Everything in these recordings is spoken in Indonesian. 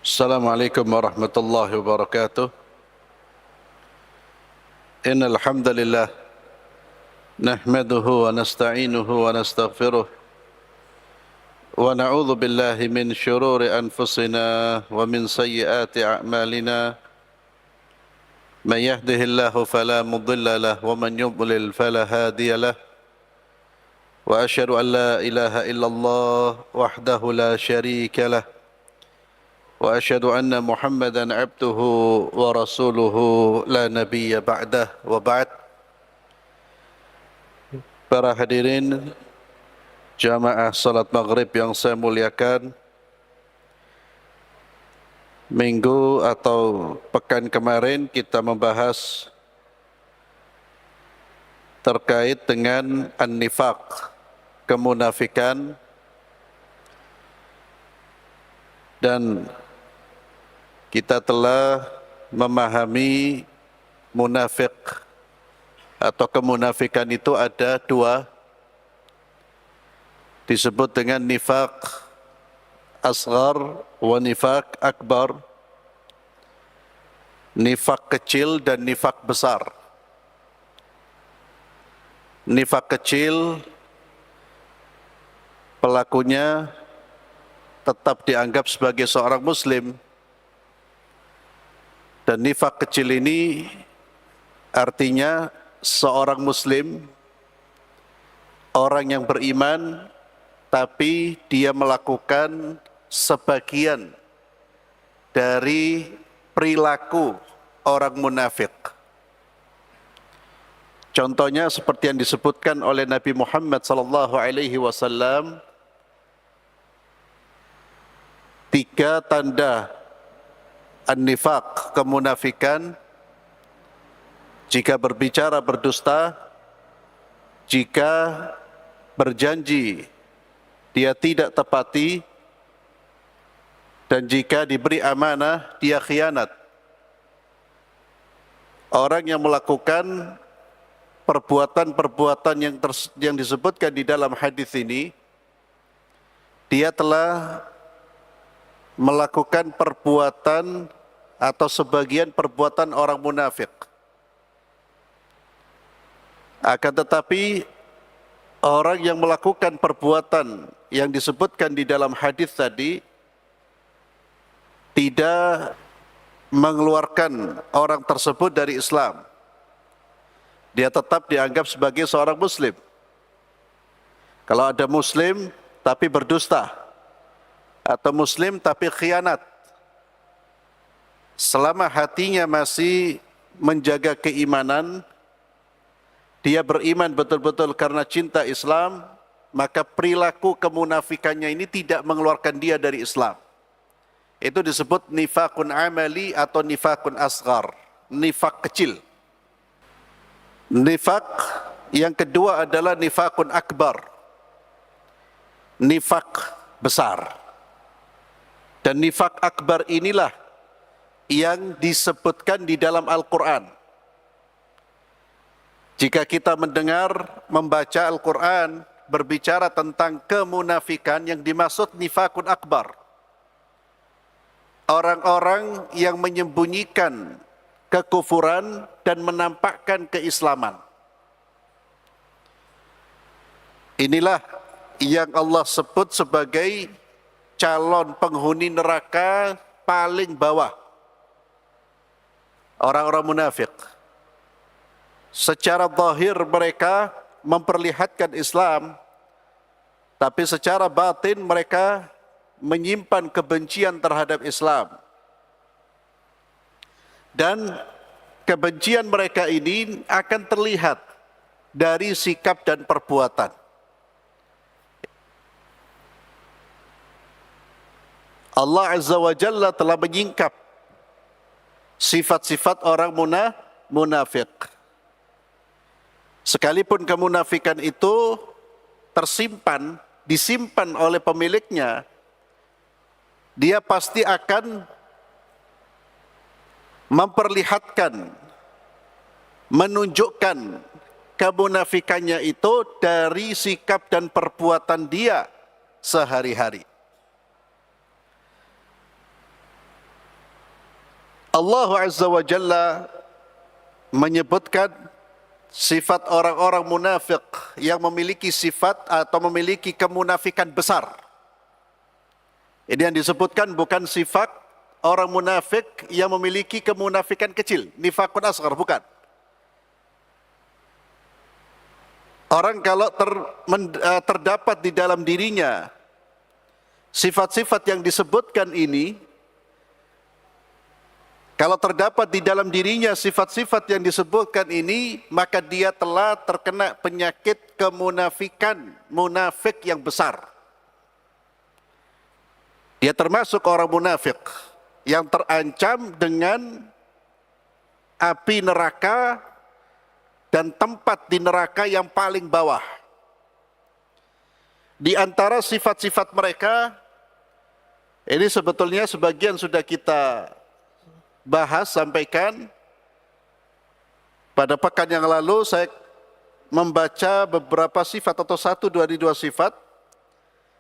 Assalamualaikum warahmatullahi wabarakatuh. Innal hamdalillah nahmaduhu wa nasta'inuhu wa nastaghfiruh wa na'udzu billahi min shururi anfusina wa min sayyiati a'malina. Man yahdihillahu fala mudilla lahu wa man yudlil fala hadiya lahu. Wa asyhadu an la ilaha illallah wahdahu la syarika lahu. Wa asyhadu anna Muhammadan abduhu wa rasuluhu la nabiyya ba'dah wa ba'd. Para hadirin jamaah salat maghrib yang saya muliakan, minggu atau pekan kemarin kita membahas terkait dengan an-nifaq, kemunafikan, dan kita telah memahami munafik atau kemunafikan itu ada dua, disebut dengan nifaq asghar wa nifaq akbar, nifaq kecil dan nifaq besar. Nifaq kecil pelakunya tetap dianggap sebagai seorang muslim, dan nifaq kecil ini artinya seorang muslim, orang yang beriman, tapi dia melakukan sebagian dari perilaku orang munafik. Contohnya seperti yang disebutkan oleh Nabi Muhammad SAW, 3 tanda an-nifaq, kemunafikan: jika berbicara berdusta, jika berjanji dia tidak tepati, dan jika diberi amanah dia khianat. Orang yang melakukan perbuatan-perbuatan yang disebutkan di dalam hadis ini, dia telah melakukan perbuatan atau sebagian perbuatan orang munafik. Akan tetapi orang yang melakukan perbuatan yang disebutkan di dalam hadis tadi tidak mengeluarkan orang tersebut dari Islam. Dia tetap dianggap sebagai seorang muslim. Kalau ada muslim tapi berdusta, atau muslim tapi khianat, selama hatinya masih menjaga keimanan, dia beriman betul-betul karena cinta Islam, maka perilaku kemunafikannya ini tidak mengeluarkan dia dari Islam. Itu disebut nifaqun amali atau nifaqun asghar, nifaq kecil. Nifaq yang kedua adalah nifaqun akbar, nifaq besar. Dan nifaq akbar inilah yang disebutkan di dalam Al-Quran. Jika kita mendengar, membaca Al-Quran berbicara tentang kemunafikan, yang dimaksud nifaqun akbar, orang-orang yang menyembunyikan kekufuran dan menampakkan keislaman. Inilah yang Allah sebut sebagai calon penghuni neraka paling bawah, orang-orang munafik. Secara zahir mereka memperlihatkan Islam, tapi secara batin mereka menyimpan kebencian terhadap Islam. Dan kebencian mereka ini akan terlihat dari sikap dan perbuatan. Allah Azza wa Jalla telah menyingkap sifat-sifat orang munafik. Sekalipun kemunafikan itu disimpan oleh pemiliknya, dia pasti akan memperlihatkan, menunjukkan kemunafikannya itu dari sikap dan perbuatan dia sehari-hari. Allah Azza wa Jalla menyebutkan sifat orang-orang munafik yang memiliki sifat atau memiliki kemunafikan besar. Ini yang disebutkan bukan sifat orang munafik yang memiliki kemunafikan kecil, nifakun asghar, bukan. Orang kalau terdapat di dalam dirinya sifat-sifat yang disebutkan ini, kalau terdapat di dalam dirinya sifat-sifat yang disebutkan ini, maka dia telah terkena penyakit kemunafikan, munafik yang besar. Dia termasuk orang munafik yang terancam dengan api neraka dan tempat di neraka yang paling bawah. Di antara sifat-sifat mereka, ini sebetulnya sebagian sudah kita bahas, sampaikan. Pada pekan yang lalu saya membaca beberapa sifat atau satu dari dua sifat.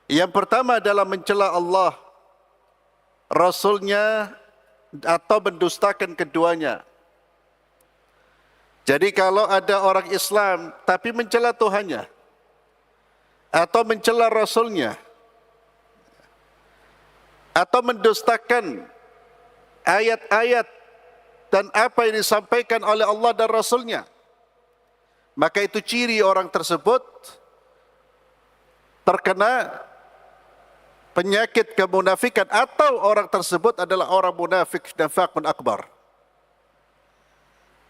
Yang pertama adalah mencela Allah, Rasulnya, atau mendustakan keduanya. Jadi kalau ada orang Islam tapi mencela Tuhannya atau mencela Rasulnya atau mendustakan ayat-ayat dan apa yang disampaikan oleh Allah dan Rasulnya, maka itu ciri orang tersebut terkena penyakit kemunafikan, atau orang tersebut adalah orang munafik nifaqun akbar.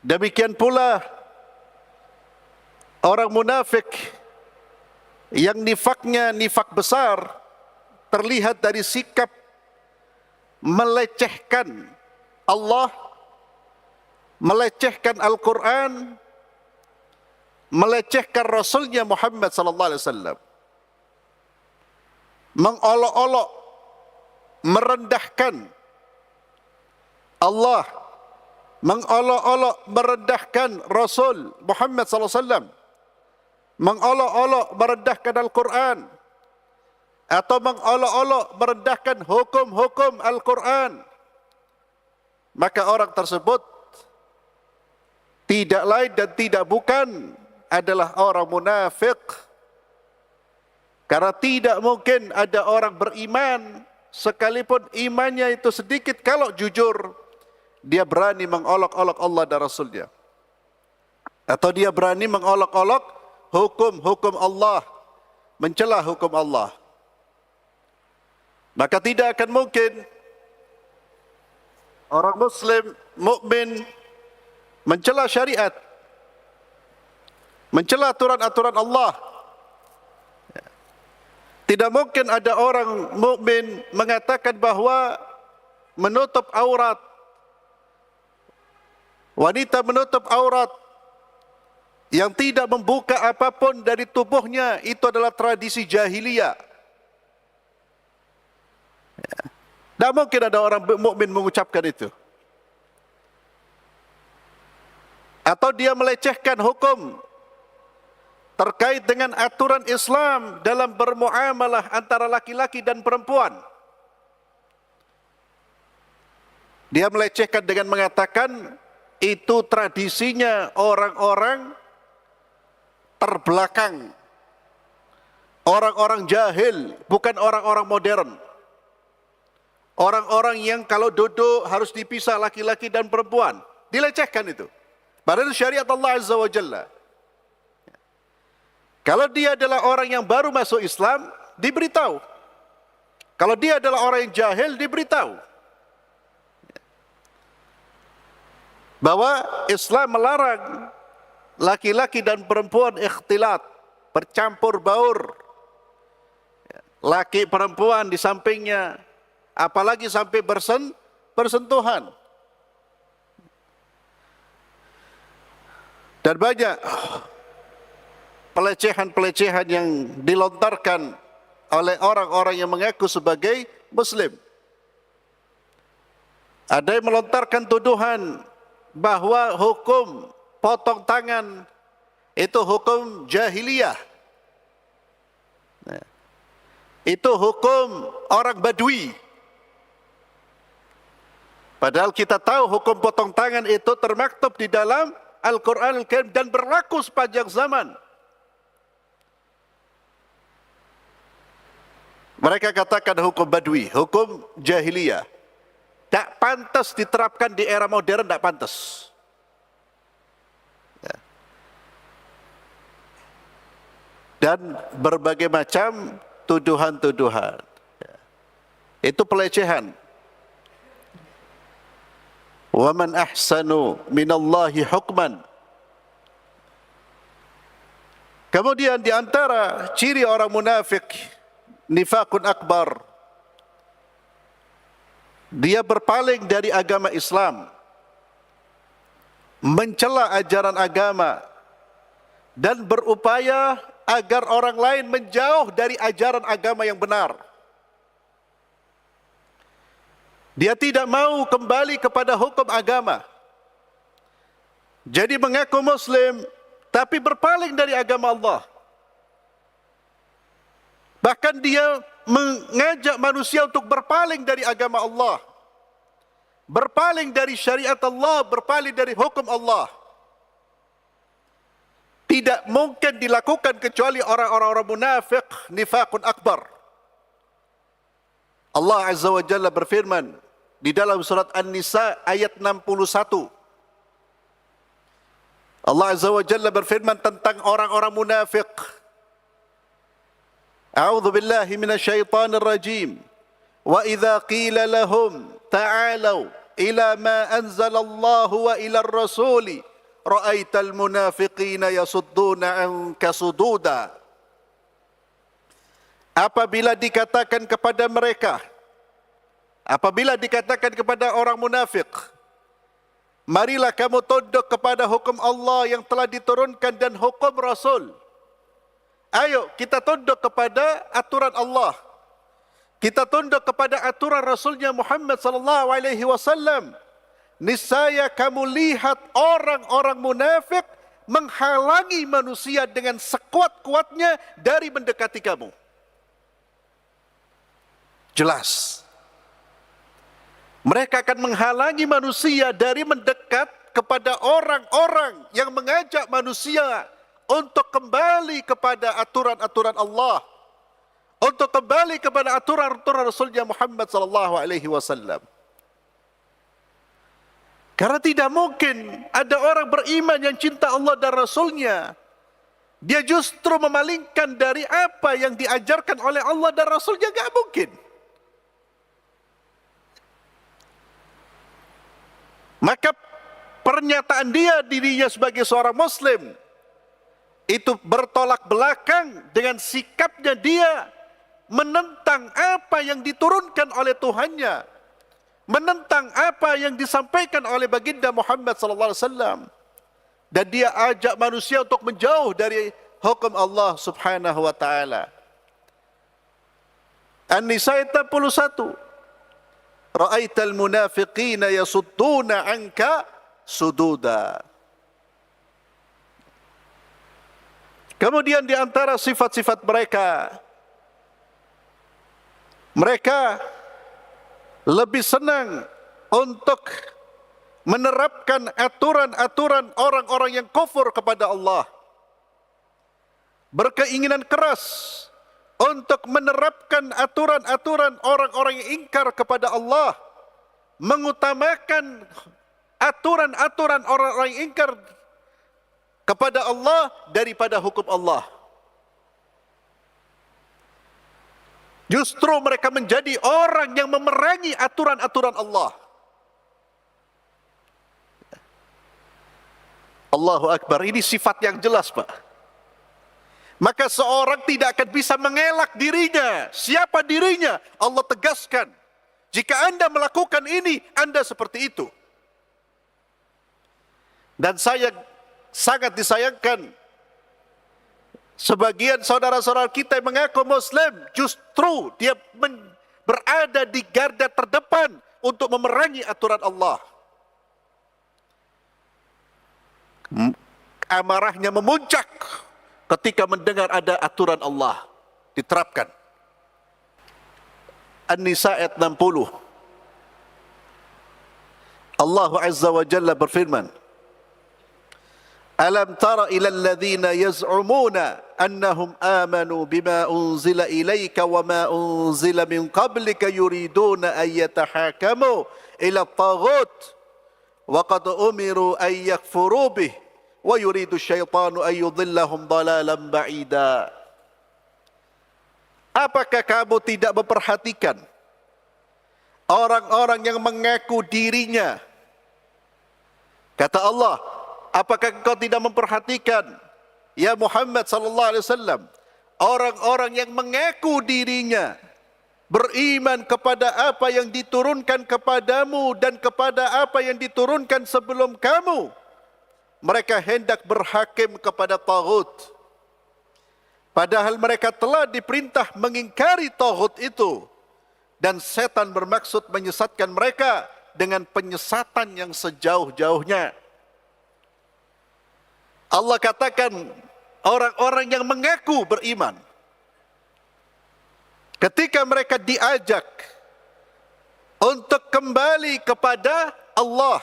Demikian pula orang munafik yang nifaknya nifak besar terlihat dari sikap melecehkan Allah, melecehkan Al-Quran, melecehkan Rasulnya Muhammad sallallahu alaihi wasallam, mengolok-olok, merendahkan Allah, mengolok-olok merendahkan Rasul Muhammad sallallahu alaihi wasallam, mengolok-olok merendahkan Al-Quran, atau mengolok-olok merendahkan hukum-hukum Al-Quran, maka orang tersebut tidak lain dan tidak bukan adalah orang munafik. Karena tidak mungkin ada orang beriman, sekalipun imannya itu sedikit, kalau jujur dia berani mengolok-olok Allah dan Rasulnya, atau dia berani mengolok-olok hukum-hukum Allah, mencela hukum Allah. Maka tidak akan mungkin orang Muslim, mukmin mencela syariat, mencela aturan-aturan Allah. Tidak mungkin ada orang mukmin mengatakan bahwa menutup aurat, wanita menutup aurat yang tidak membuka apapun dari tubuhnya, itu adalah tradisi jahiliyah. Tidak mungkin ada orang mukmin mengucapkan itu. Atau dia melecehkan hukum terkait dengan aturan Islam dalam bermuamalah antara laki-laki dan perempuan. Dia melecehkan dengan mengatakan itu tradisinya orang-orang terbelakang, orang-orang jahil, bukan orang-orang modern. Orang-orang yang kalau duduk harus dipisah laki-laki dan perempuan. Dilecehkan itu. Padahal syariat Allah Azza wa Jalla. Kalau dia adalah orang yang baru masuk Islam, diberitahu. Kalau dia adalah orang yang jahil, diberitahu bahwa Islam melarang laki-laki dan perempuan ikhtilat, bercampur baur. Laki perempuan di sampingnya, apalagi sampai bersentuhan. Dan banyak pelecehan-pelecehan yang dilontarkan oleh orang-orang yang mengaku sebagai Muslim. Ada yang melontarkan tuduhan bahwa hukum potong tangan itu hukum jahiliyah. Itu hukum orang Badui. Padahal kita tahu hukum potong tangan itu termaktub di dalam Al-Quran Al-Karim dan berlaku sepanjang zaman. Mereka katakan hukum badui, hukum jahiliyah. Tak pantas diterapkan di era modern, tak pantas. Ya. Dan berbagai macam tuduhan-tuduhan. Ya. Itu pelecehan. Wa man ahsanu minallahi hukman. Kemudian di antara ciri orang munafik, nifaqun akbar, dia berpaling dari agama Islam, mencela ajaran agama, dan berupaya agar orang lain menjauh dari ajaran agama yang benar. Dia tidak mau kembali kepada hukum agama. Jadi mengaku Muslim, tapi berpaling dari agama Allah. Bahkan dia mengajak manusia untuk berpaling dari agama Allah. Berpaling dari syariat Allah, berpaling dari hukum Allah. Tidak mungkin dilakukan kecuali orang-orang munafik, nifaqun akbar. Allah Azza wa Jalla berfirman di dalam surat An-Nisa ayat 61. Allah Azza wa Jalla berfirman tentang orang-orang munafik. A'udzu billahi minasyaitonir rajim. Wa idza qila lahum ta'alu ila ma anzalallahu wa ila ar-rasuli ra'aital munafiqina yasudduna anka sududa. Apabila dikatakan kepada mereka, apabila dikatakan kepada orang munafik, marilah kamu tunduk kepada hukum Allah yang telah diturunkan dan hukum Rasul. Ayo kita tunduk kepada aturan Allah. Kita tunduk kepada aturan Rasulnya Muhammad sallallahu alaihi wasallam. Niscaya kamu lihat orang-orang munafik menghalangi manusia dengan sekuat-kuatnya dari mendekati kamu. Jelas. Mereka akan menghalangi manusia dari mendekat kepada orang-orang yang mengajak manusia untuk kembali kepada aturan-aturan Allah, untuk kembali kepada aturan-aturan Rasulnya Muhammad sallallahu alaihi wasallam. Karena tidak mungkin ada orang beriman yang cinta Allah dan Rasulnya, dia justru memalingkan dari apa yang diajarkan oleh Allah dan Rasulnya, tidak mungkin. Maka pernyataan dirinya sebagai seorang Muslim itu bertolak belakang dengan sikapnya dia menentang apa yang diturunkan oleh Tuhannya, menentang apa yang disampaikan oleh baginda Muhammad sallallahu alaihi wasallam, dan dia ajak manusia untuk menjauh dari hukum Allah Subhanahu wa taala. An-Nisa 61. Ra'aital munafiqina yasudduna anka sududa. Kemudian di antara sifat-sifat mereka, mereka lebih senang untuk menerapkan aturan-aturan orang-orang yang kufur kepada Allah. Berkeinginan keras untuk menerapkan aturan-aturan orang-orang yang ingkar kepada Allah, mengutamakan aturan-aturan orang-orang yang ingkar kepada Allah daripada hukum Allah. Justru mereka menjadi orang yang memerangi aturan-aturan Allah. Allahu Akbar, ini sifat yang jelas, Pak. Maka seorang tidak akan bisa mengelak dirinya. Siapa dirinya? Allah tegaskan. Jika Anda melakukan ini, Anda seperti itu. Dan saya sangat disayangkan, sebagian saudara-saudara kita yang mengaku Muslim, justru dia berada di garda terdepan untuk memerangi aturan Allah. Amarahnya memuncak ketika mendengar ada aturan Allah diterapkan. An-Nisa ayat 60. Allah Azza wa Jalla berfirman, Alam tara ila alladhina yaz'umuna annahum amanu bima unzila ilayka wa ma unzila min qablika yuriduna an yatahakamu ila at-taghut wa qad umiru an yakfuru bih wa yuridu syaitanu an yudhillahum dhalalan ba'ida. Apakah kamu tidak memperhatikan orang-orang yang mengaku dirinya, kata Allah, apakah engkau tidak memperhatikan, ya Muhammad sallallahu alaihi wasallam, orang-orang yang mengaku dirinya beriman kepada apa yang diturunkan kepadamu dan kepada apa yang diturunkan sebelum kamu, mereka hendak berhakim kepada taghut, padahal mereka telah diperintah mengingkari taghut itu, dan setan bermaksud menyesatkan mereka dengan penyesatan yang sejauh-jauhnya. Allah katakan orang-orang yang mengaku beriman, ketika mereka diajak untuk kembali kepada Allah,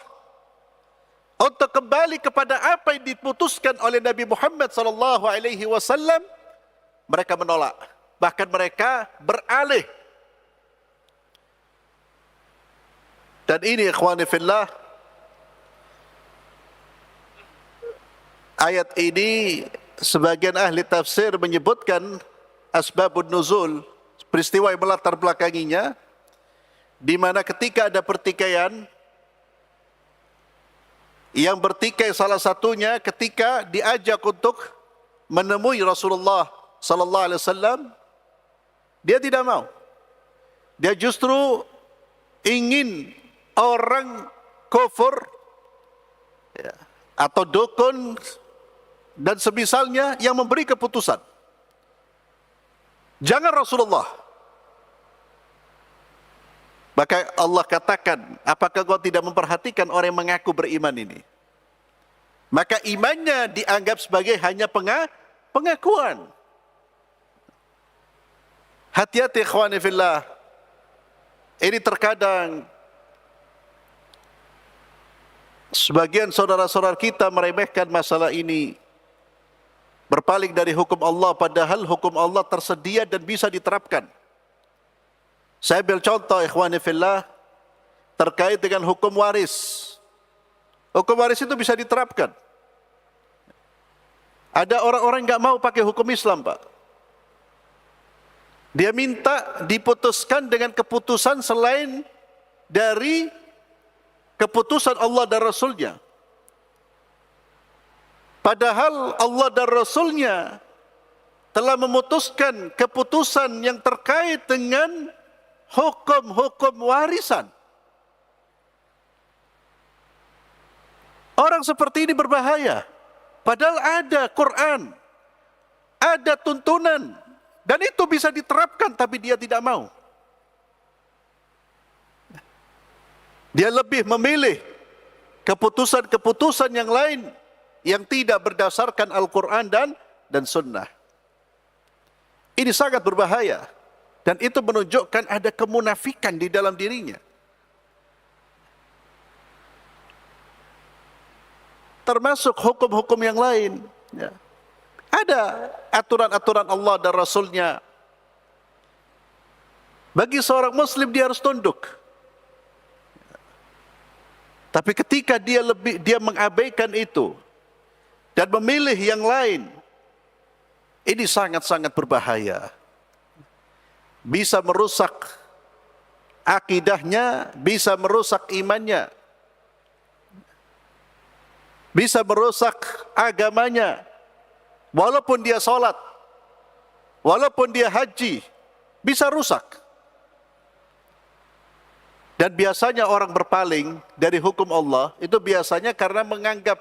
untuk kembali kepada apa yang diputuskan oleh Nabi Muhammad sallallahu alaihi wasallam, mereka menolak, bahkan mereka beralih. Dan ini ikhwani fillah, ayat ini sebagian ahli tafsir menyebutkan asbabun nuzul, peristiwa yang melatar belakanginya, di mana ketika ada pertikaian, yang bertikai salah satunya ketika diajak untuk menemui Rasulullah sallallahu alaihi wasallam, dia tidak mau. Dia justru ingin orang kufur, ya, atau dukun dan semisalnya yang memberi keputusan. Jangan Rasulullah. Maka Allah katakan, apakah kau tidak memperhatikan orang yang mengaku beriman ini? Maka imannya dianggap sebagai hanya pengakuan. Hati-hati ikhwani fillah. Ini terkadang sebagian saudara-saudara kita meremehkan masalah ini, berpaling dari hukum Allah, padahal hukum Allah tersedia dan bisa diterapkan. Saya ambil contoh ikhwani fillah terkait dengan hukum waris. Hukum waris itu bisa diterapkan. Ada orang-orang enggak mau pakai hukum Islam, Pak. Dia minta diputuskan dengan keputusan selain dari keputusan Allah dan Rasulnya. Padahal Allah dan Rasulnya telah memutuskan keputusan yang terkait dengan hukum-hukum warisan. Orang seperti ini berbahaya. Padahal ada Quran, ada tuntunan, dan itu bisa diterapkan, tapi dia tidak mau. Dia lebih memilih keputusan-keputusan yang lain yang tidak berdasarkan Al-Quran dan Sunnah. Ini sangat berbahaya, dan itu menunjukkan ada kemunafikan di dalam dirinya. Termasuk hukum-hukum yang lain, ya. Ada aturan-aturan Allah dan Rasulnya. Bagi seorang Muslim dia harus tunduk. Tapi ketika dia mengabaikan itu dan memilih yang lain, ini sangat-sangat berbahaya. Bisa merusak akidahnya, bisa merusak imannya, bisa merusak agamanya. Walaupun dia sholat, walaupun dia haji, bisa rusak. Dan biasanya orang berpaling dari hukum Allah, itu biasanya karena menganggap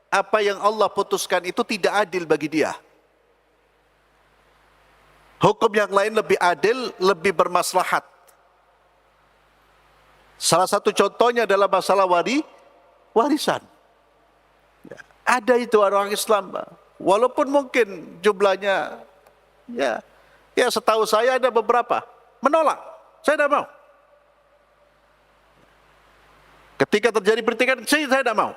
apa yang Allah putuskan itu tidak adil bagi dia. Hukum yang lain lebih adil, lebih bermaslahat. Salah satu contohnya adalah masalah warisan. Ada itu orang Islam, Pak. Walaupun mungkin jumlahnya, ya setahu saya ada beberapa menolak. Saya tidak mau. Ketika terjadi pertikaian, saya tidak mau.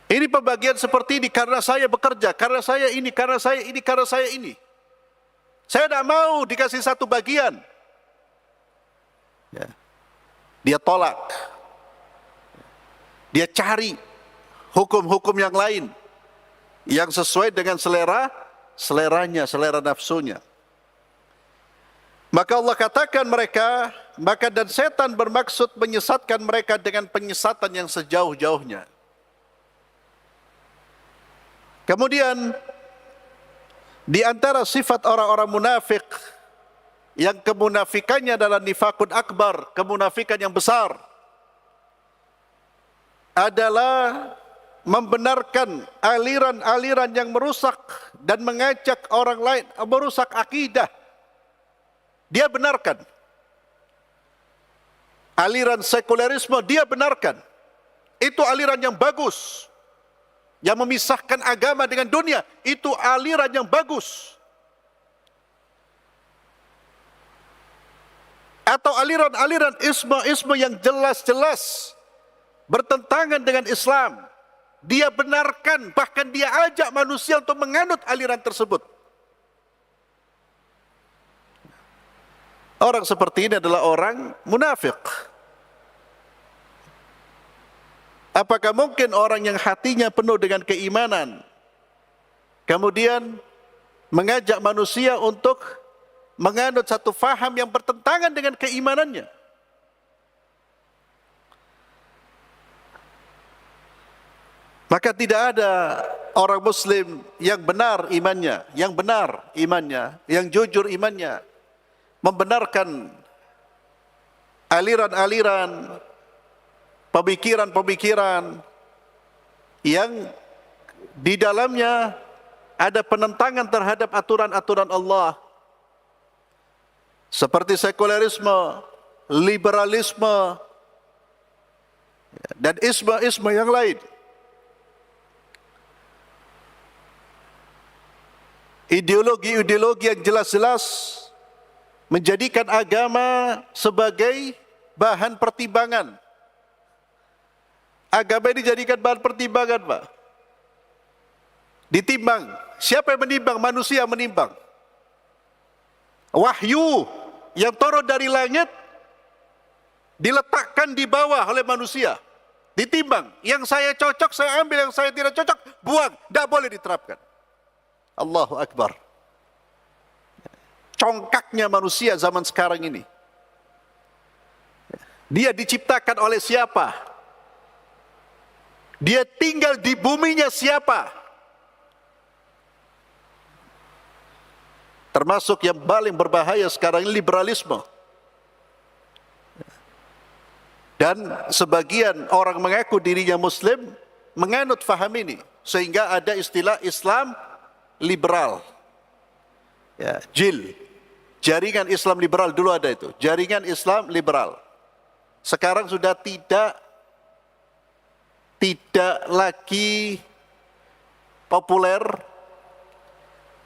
Ini pembagian seperti ini karena saya bekerja, karena saya ini, karena saya ini, karena saya ini. Saya tidak mau dikasih satu bagian. Ya. Dia tolak. Dia cari hukum-hukum yang lain yang sesuai dengan seleranya, selera nafsunya. Maka Allah katakan mereka, maka dan setan bermaksud menyesatkan mereka dengan penyesatan yang sejauh-jauhnya. Kemudian di antara sifat orang-orang munafik yang kemunafikannya adalah nifakun akbar, kemunafikan yang besar, adalah membenarkan aliran-aliran yang merusak dan mengajak orang lain merusak akidah. Dia benarkan. Aliran sekulerisme dia benarkan. Itu aliran yang bagus. Yang memisahkan agama dengan dunia, itu aliran yang bagus. Atau aliran-aliran isme-isme yang jelas-jelas bertentangan dengan Islam, dia benarkan, bahkan dia ajak manusia untuk menganut aliran tersebut. Orang seperti ini adalah orang munafik. Apakah mungkin orang yang hatinya penuh dengan keimanan kemudian mengajak manusia untuk menganut satu faham yang bertentangan dengan keimanannya? Maka tidak ada orang muslim yang benar imannya, yang jujur imannya, membenarkan aliran-aliran, pemikiran-pemikiran yang di dalamnya ada penentangan terhadap aturan-aturan Allah, seperti sekulerisme, liberalisme, dan isme-isme yang lain. Ideologi-ideologi yang jelas-jelas menjadikan agama sebagai bahan pertimbangan. Agama ini dijadikan bahan pertimbangan, Pak. Ditimbang. Siapa yang menimbang? Manusia menimbang. Wahyu yang turun dari langit diletakkan di bawah oleh manusia. Ditimbang. Yang saya cocok, saya ambil. Yang saya tidak cocok, buang. Tidak boleh diterapkan. Allahu Akbar. Congkaknya manusia zaman sekarang ini. Dia diciptakan oleh siapa? Dia tinggal di buminya siapa? Termasuk yang paling berbahaya sekarang ini liberalisme. Dan sebagian orang mengaku dirinya muslim menganut faham ini, sehingga ada istilah Islam liberal. Ya, JIL. Jaringan Islam liberal dulu ada itu. Jaringan Islam liberal. Sekarang sudah tidak lagi populer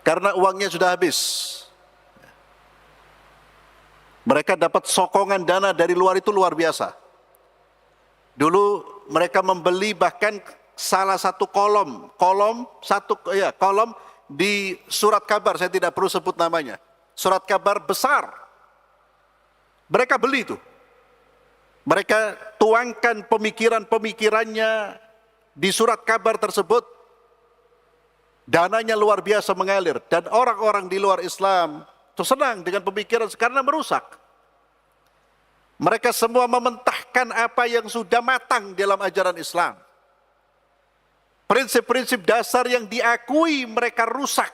karena uangnya sudah habis. Mereka dapat sokongan dana dari luar itu luar biasa. Dulu mereka membeli bahkan salah satu kolom di surat kabar, saya tidak perlu sebut namanya. Surat kabar besar. Mereka beli itu. Mereka tuangkan pemikiran-pemikirannya di surat kabar tersebut. Dananya luar biasa mengalir. Dan orang-orang di luar Islam itu senang dengan pemikiran karena merusak. Mereka semua mementahkan apa yang sudah matang dalam ajaran Islam. Prinsip-prinsip dasar yang diakui mereka rusak.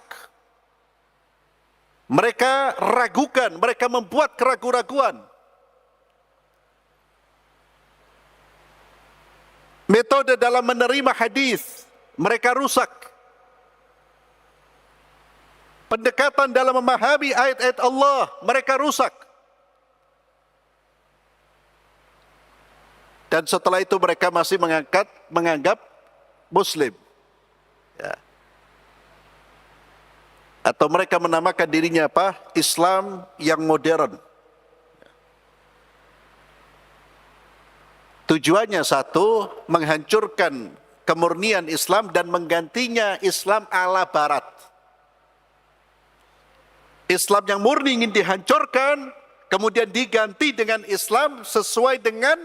Mereka ragukan, mereka membuat keraguan-raguan. Metode dalam menerima hadis mereka rusak. Pendekatan dalam memahami ayat-ayat Allah mereka rusak. Dan setelah itu mereka masih menganggap Muslim. Ya. Atau mereka menamakan dirinya apa? Islam yang modern. Tujuannya satu, menghancurkan kemurnian Islam dan menggantinya Islam ala Barat. Islam yang murni ingin dihancurkan, kemudian diganti dengan Islam sesuai dengan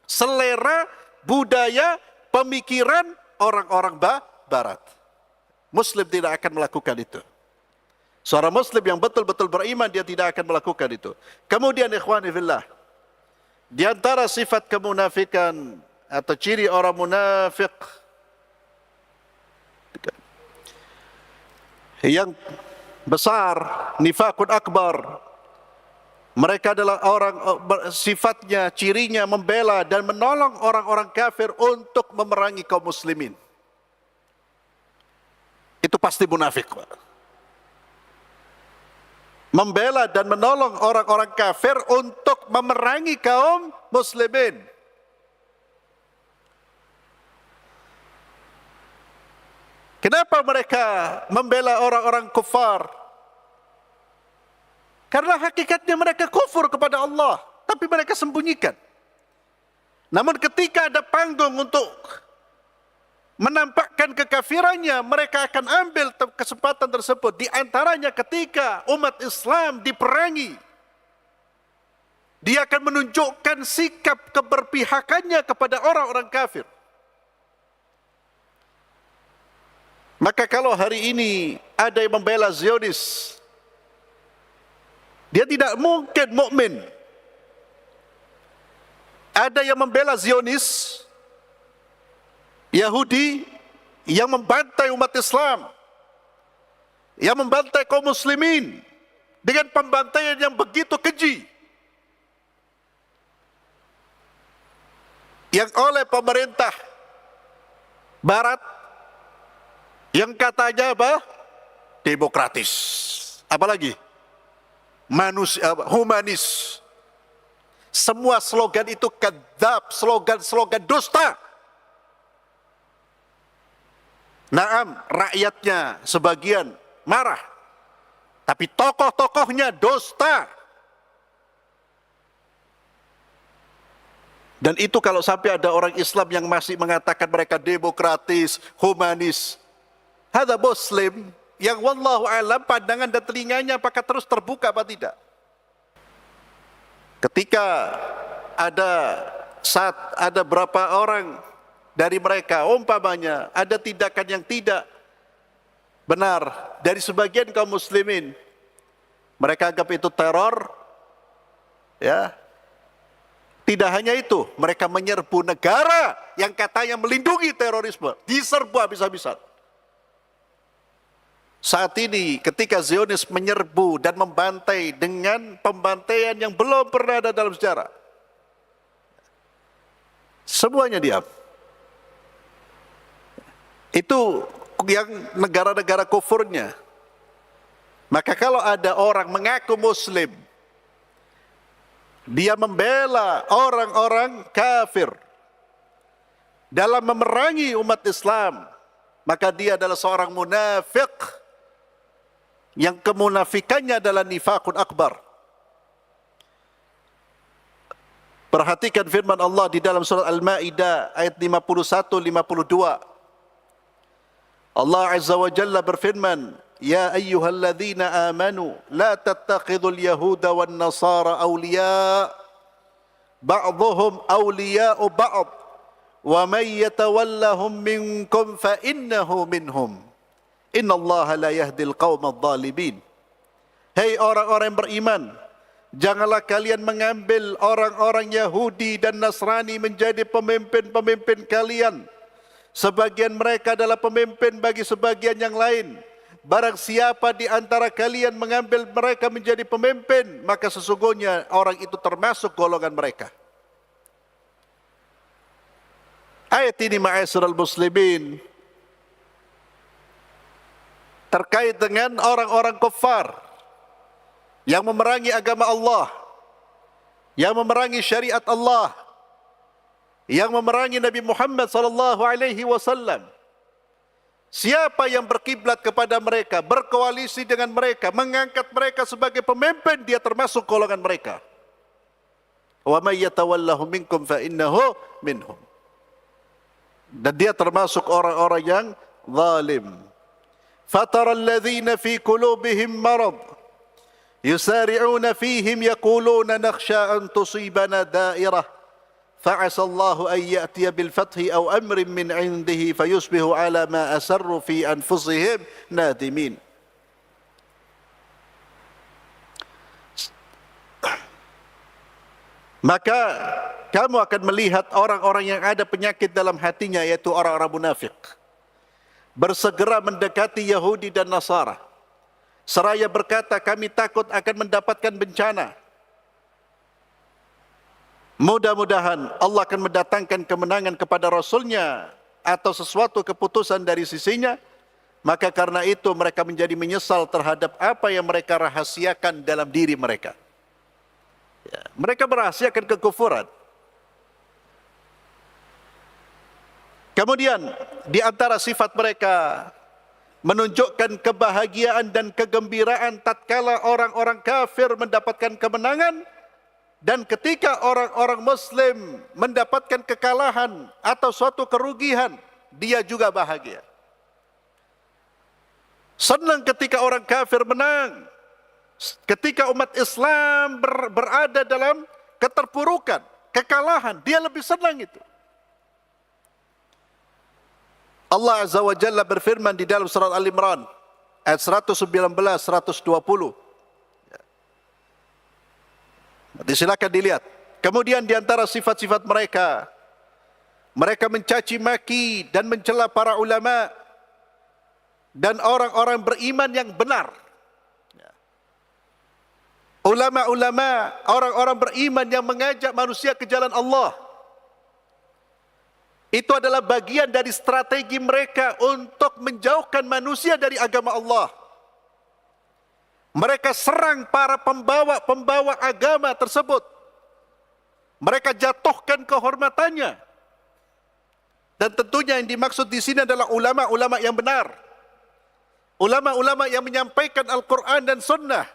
selera, budaya, pemikiran orang-orang Barat. Muslim tidak akan melakukan itu. Seorang Muslim yang betul-betul beriman, dia tidak akan melakukan itu. Kemudian ikhwani fillah, di antara sifat kemunafikan atau ciri orang munafik yang besar, nifakun akbar, mereka adalah orang, sifatnya, cirinya membela dan menolong orang-orang kafir untuk memerangi kaum muslimin. Itu pasti munafik, Pak. Membela dan menolong orang-orang kafir untuk memerangi kaum muslimin. Kenapa mereka membela orang-orang kufar? Karena hakikatnya mereka kufur kepada Allah, tapi mereka sembunyikan. Namun ketika ada panggung untuk menampakkan kekafirannya, mereka akan ambil kesempatan tersebut. Di antaranya ketika umat Islam diperangi, dia akan menunjukkan sikap keberpihakannya kepada orang-orang kafir. Maka kalau hari ini ada yang membela Zionis, dia tidak mungkin mukmin. Ada yang membela Zionis, Yahudi, yang membantai umat Islam, yang membantai kaum muslimin dengan pembantaian yang begitu keji, yang oleh pemerintah Barat yang katanya apa? Demokratis. Apalagi? Manusia, humanis. Semua slogan itu kadzab, slogan-slogan dusta. Naam, rakyatnya sebagian marah, tapi tokoh-tokohnya dusta. Dan itu kalau sampai ada orang Islam yang masih mengatakan mereka demokratis, humanis, ada Muslim yang wallahu alam pandangan dan telinganya apakah terus terbuka apa tidak. Ketika ada berapa orang dari mereka, umpamanya ada tindakan yang tidak benar dari sebagian kaum muslimin, mereka anggap itu teror, ya. Tidak hanya itu, mereka menyerbu negara yang katanya melindungi terorisme, diserbu habis-habisan. Saat ini ketika Zionis menyerbu dan membantai dengan pembantaian yang belum pernah ada dalam sejarah, semuanya diam. Itu yang negara-negara kufurnya. Maka kalau ada orang mengaku muslim, dia membela orang-orang kafir dalam memerangi umat Islam, maka dia adalah seorang munafik yang kemunafikannya adalah nifakun akbar. Perhatikan firman Allah di dalam surat Al-Maidah ayat 51-52. Allah Azza wa Jalla berfirman, "Ya ayyuhalladzina amanu la tattakhidhul yahuda wan nasara awliya ba'dhuhum awliya'u ba'd wa may yatawallahum minkum fa innahu minhum. Innallaha la yahdil qaumadh dhalimin." Hei orang-orang yang beriman, janganlah kalian mengambil orang-orang Yahudi dan Nasrani menjadi pemimpin-pemimpin kalian. Sebagian mereka adalah pemimpin bagi sebagian yang lain. Barang siapa di antara kalian mengambil mereka menjadi pemimpin, maka sesungguhnya orang itu termasuk golongan mereka. Ayat ini ma'asyiral muslimin terkait dengan orang-orang kufar yang memerangi agama Allah, yang memerangi syariat Allah, yang memerangi Nabi Muhammad sallallahu alaihi wasallam. Siapa yang berkiblat kepada mereka, berkoalisi dengan mereka, mengangkat mereka sebagai pemimpin, dia termasuk golongan mereka. wa may yatawallahu minkum fa innahu minhum. Dan dia termasuk orang-orang yang zalim. Fatara alladhina fi qulubihim marad yusari'una fihim yaquluna nakhsha an tusibana da'irah fa'asa Allahu an ya'tiya bil fathi aw amrin min 'indihi fayusbihu 'ala ma asarru fi anfusihim nadimin. Maka kamu akan melihat orang-orang yang ada penyakit dalam hatinya, yaitu orang-orang munafik, bersegera mendekati Yahudi dan Nasara, seraya berkata, kami takut akan mendapatkan bencana. Mudah-mudahan Allah akan mendatangkan kemenangan kepada Rasulnya atau sesuatu keputusan dari sisinya. Maka karena itu mereka menjadi menyesal terhadap apa yang mereka rahasiakan dalam diri mereka. Ya, mereka merahasiakan kekufuran. Kemudian di antara sifat mereka menunjukkan kebahagiaan dan kegembiraan tatkala orang-orang kafir mendapatkan kemenangan, dan ketika orang-orang Muslim mendapatkan kekalahan atau suatu kerugian, dia juga bahagia. Senang ketika orang kafir menang. Ketika umat Islam berada dalam keterpurukan, kekalahan, dia lebih senang itu. Allah Azza wa Jalla berfirman di dalam surat Al-Imran ayat 119, 120. Silakan dilihat. Kemudian di antara sifat-sifat mereka, mereka mencaci maki dan mencela para ulama dan orang-orang beriman yang benar. Ulama-ulama, orang-orang beriman yang mengajak manusia ke jalan Allah. Itu adalah bagian dari strategi mereka untuk menjauhkan manusia dari agama Allah. Mereka serang para pembawa agama tersebut. Mereka jatuhkan kehormatannya. Dan tentunya yang dimaksud di sini adalah ulama-ulama yang benar. Ulama-ulama yang menyampaikan Al-Quran dan Sunnah.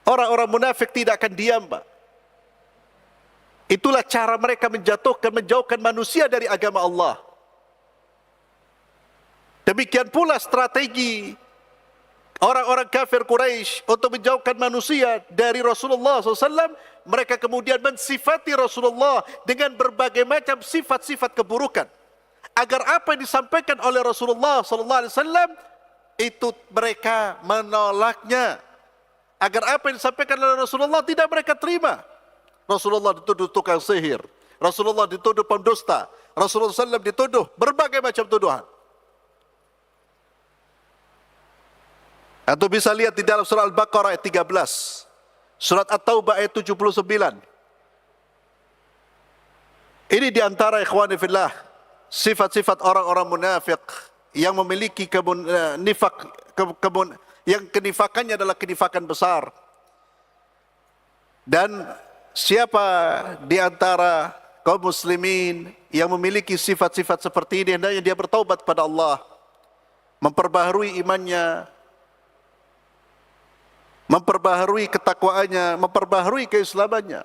Orang-orang munafik tidak akan diam, Pak. Itulah cara mereka menjauhkan manusia dari agama Allah. Demikian pula strategi orang-orang kafir Quraisy untuk menjauhkan manusia dari Rasulullah SAW. Mereka kemudian mensifati Rasulullah dengan berbagai macam sifat-sifat keburukan, agar apa yang disampaikan oleh Rasulullah SAW itu mereka menolaknya. Agar apa yang disampaikan oleh Rasulullah tidak mereka terima. Rasulullah dituduh tukang sihir, Rasulullah dituduh pendusta, Rasulullah SAW dituduh berbagai macam tuduhan. Atau bisa lihat di dalam surah Al-Baqarah ayat 13, surat At-Taubah ayat 79. Ini di antara ikhwani fillah sifat-sifat orang-orang munafik yang memiliki yang kenifakannya adalah kenifakan besar. Dan siapa di antara kaum muslimin yang memiliki sifat-sifat seperti ini, hendaknya dia bertaubat kepada Allah, memperbaharui imannya, memperbaharui ketakwaannya, memperbaharui keislamannya.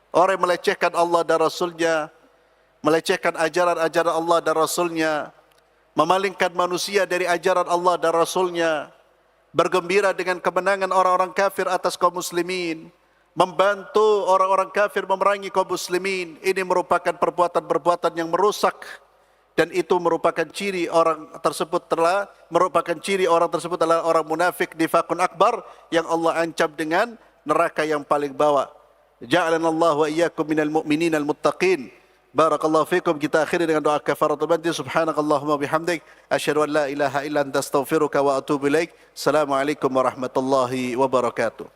Orang yang melecehkan Allah dan Rasulnya, melecehkan ajaran-ajaran Allah dan Rasulnya, memalingkan manusia dari ajaran Allah dan Rasulnya, bergembira dengan kemenangan orang-orang kafir atas kaum muslimin, membantu orang-orang kafir memerangi kaum muslimin, ini merupakan perbuatan-perbuatan yang merusak, dan itu merupakan ciri orang tersebut adalah orang munafik nifaqun akbar yang Allah ancam dengan neraka yang paling bawah. Ja'alanallahu wa iyyakum minal mu'minin al-muttaqin. Barakallahu fikum. Kita akhiri dengan doa kafaratul majlis. Subhanakallahumma bihamdik, asyhadu an la ilaha illa anta astaghfiruka wa atubu ilaik. Assalamualaikum warahmatullahi wabarakatuh.